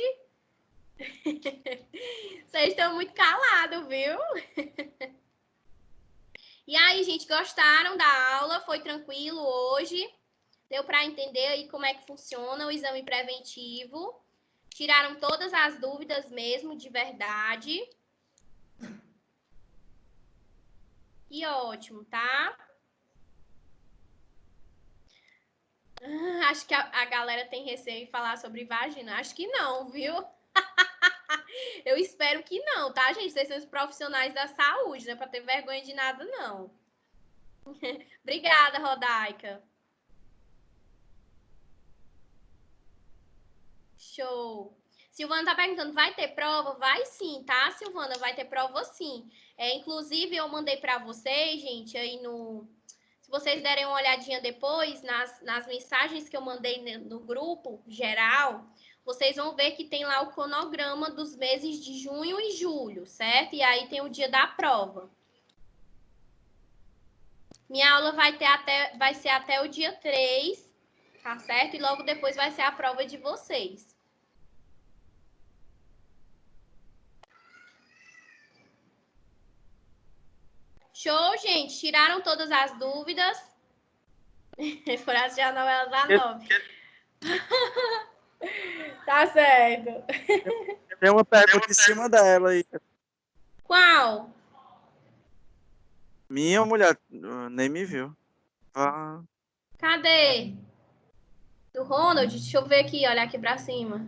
Vocês estão muito calados, viu? E aí, gente, gostaram da aula? Foi tranquilo hoje? Deu para entender aí como é que funciona o exame preventivo? Tiraram todas as dúvidas mesmo, de verdade? Que ótimo, tá? Acho que a galera tem receio de falar sobre vagina. Acho que não, viu? Eu espero que não, tá, gente? Vocês são os profissionais da saúde, não é pra ter vergonha de nada, não. Obrigada, Rodaica. Show. Silvana tá perguntando, vai ter prova? Vai sim, tá, Silvana? Vai ter prova sim. Inclusive, eu mandei para vocês, gente, aí no... Se vocês derem uma olhadinha depois, nas mensagens que eu mandei no grupo geral, vocês vão ver que tem lá o cronograma dos meses de junho e julho, certo? E aí tem o dia da prova. Minha aula vai ser até o dia 3, tá certo? E logo depois vai ser a prova de vocês. Show, gente? Tiraram todas as dúvidas? Frase a novela da 9. Tá certo. Tem uma pergunta em cima dela aí. Qual? Minha mulher nem me viu. Ah, Cadê? Do Ronald? Deixa eu ver aqui, olhar aqui para cima.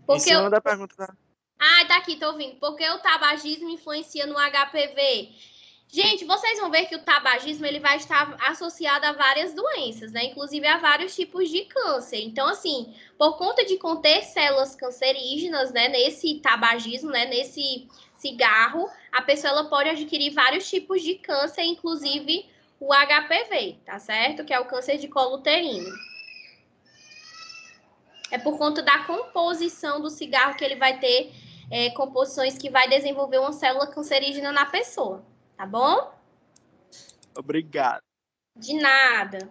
Em cima da pergunta da... Ah, tá aqui, tô ouvindo. Por que o tabagismo influencia no HPV? Gente, vocês vão ver que o tabagismo ele vai estar associado a várias doenças, né? Inclusive a vários tipos de câncer. Então, assim, por conta de conter células cancerígenas, né, nesse tabagismo, né, nesse cigarro, a pessoa ela pode adquirir vários tipos de câncer, inclusive o HPV, tá certo? Que é o câncer de colo uterino. É por conta da composição do cigarro que ele vai ter composições que vai desenvolver uma célula cancerígena na pessoa, tá bom? Obrigado. De nada.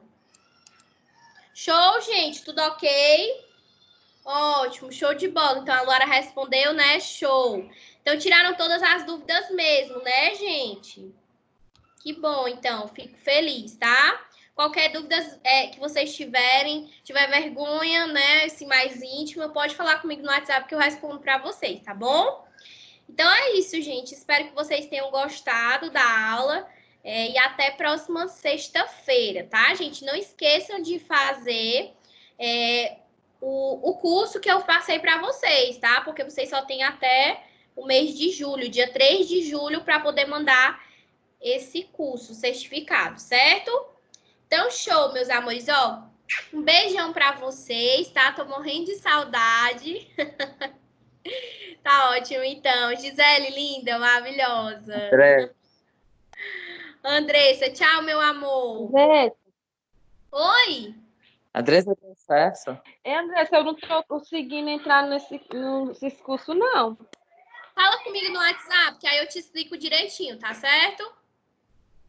Show, gente? Tudo ok? Ótimo, show de bola. Então, a Laura respondeu, né? Show. Então, tiraram todas as dúvidas mesmo, né, gente? Que bom, então. Fico feliz, tá? Qualquer dúvida que vocês tiverem, tiver vergonha, né, assim, mais íntima, pode falar comigo no WhatsApp que eu respondo para vocês, tá bom? Então, é isso, gente. Espero que vocês tenham gostado da aula. E até próxima sexta-feira, tá, gente? Não esqueçam de fazer o curso que eu passei para vocês, tá? Porque vocês só têm até o mês de julho, dia 3 de julho, para poder mandar esse curso certificado, certo? Então, show, meus amores. Ó, um beijão para vocês, tá? Tô morrendo de saudade. Tá ótimo, então. Gisele, linda, maravilhosa. Andressa, tchau, meu amor. Andressa, Oi? Andressa tem acesso? Andressa, eu não tô conseguindo entrar nesse curso, não. Fala comigo no WhatsApp, que aí eu te explico direitinho, tá certo?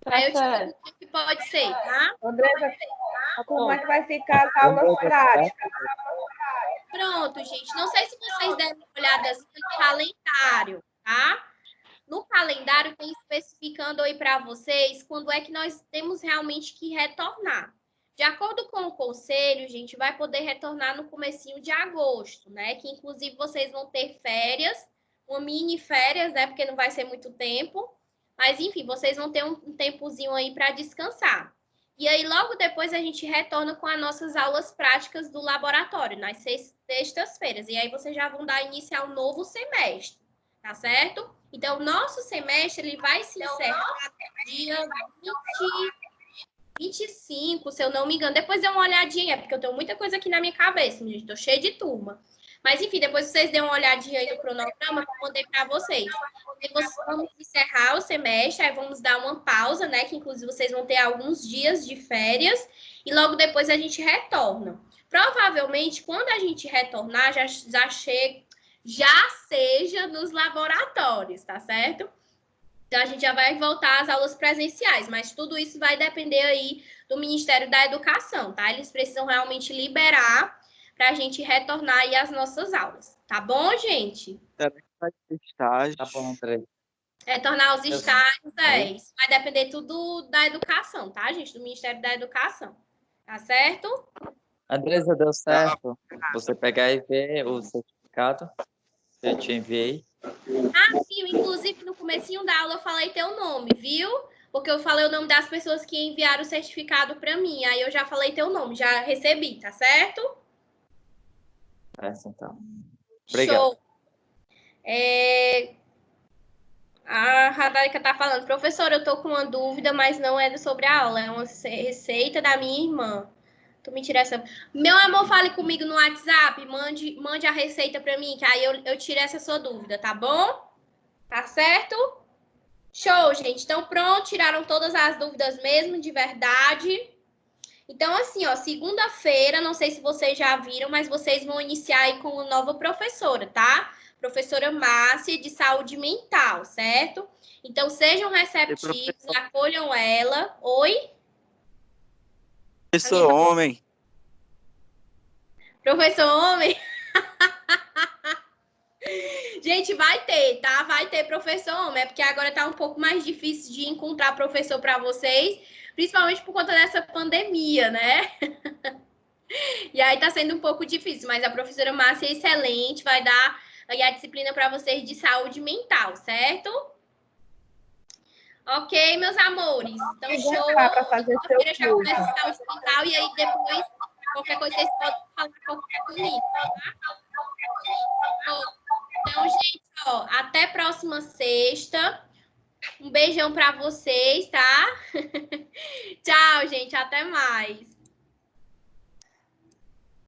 Tá Aí eu te certo. explico o que pode ser, tá? Andressa, como é que vai ficar as aulas práticas? Pronto, gente. Não sei se vocês deram uma olhada assim no calendário, tá? No calendário tem especificando aí para vocês quando é que nós temos realmente que retornar. De acordo com o conselho, gente, vai poder retornar no comecinho de agosto, né? Que inclusive vocês vão ter férias, uma mini férias, né? Porque não vai ser muito tempo. Mas enfim, vocês vão ter um tempozinho aí para descansar. E aí, logo depois, a gente retorna com as nossas aulas práticas do laboratório, nas sextas-feiras. E aí, vocês já vão dar início ao novo semestre, tá certo? Então, o nosso semestre, ele vai se encerrar dia 25, se eu não me engano. Depois dê uma olhadinha, porque eu tenho muita coisa aqui na minha cabeça, gente. Tô cheia de turma. Mas, enfim, depois vocês dêem uma olhadinha aí no cronograma que eu mandei para vocês. E vamos encerrar o semestre, aí vamos dar uma pausa, né? Que, inclusive, vocês vão ter alguns dias de férias. E logo depois a gente retorna. Provavelmente, quando a gente retornar, já seja nos laboratórios, tá certo? Então, a gente já vai voltar às aulas presenciais, mas tudo isso vai depender aí do Ministério da Educação, tá? Eles precisam realmente liberar para a gente retornar aí às nossas aulas, tá bom, gente? Estágio. Tá bom, André. Retornar os estágios, isso vai depender tudo da educação, tá, gente? Do Ministério da Educação, tá certo? Andresa, deu certo você pegar e ver o certificado que eu te enviei? Ah, sim, inclusive no comecinho da aula eu falei teu nome, viu? Porque eu falei o nome das pessoas que enviaram o certificado para mim, aí eu já falei teu nome, já recebi, tá certo? Então. Obrigado. Show. A Radarica tá falando, professora, eu tô com uma dúvida, mas não é sobre a aula, é uma receita da minha irmã. Tu me tira essa... Meu amor, fale comigo no WhatsApp, mande a receita para mim, que aí eu tiro essa sua dúvida, tá bom? Tá certo? Show, gente. Então, pronto, tiraram todas as dúvidas mesmo, de verdade. Então, assim, ó, segunda-feira, não sei se vocês já viram, mas vocês vão iniciar aí com uma nova professora, tá? Professora Márcia, de saúde mental, certo? Então, sejam receptivos, acolham ela. Oi? Professor homem. Professor homem? Gente, vai ter, tá? Vai ter professor homem, é porque agora tá um pouco mais difícil de encontrar professor para vocês, principalmente por conta dessa pandemia, né? E aí tá sendo um pouco difícil, mas a professora Márcia é excelente, vai dar aí a disciplina para vocês de saúde mental, certo? Ok, meus amores. Então, show. Para fazer seu Já curso. começa saúde mental e aí depois Qualquer coisa, vocês podem falar qualquer comigo, tá? Então, gente, ó, até próxima sexta. Um beijão para vocês, tá? Tchau, gente. Até mais.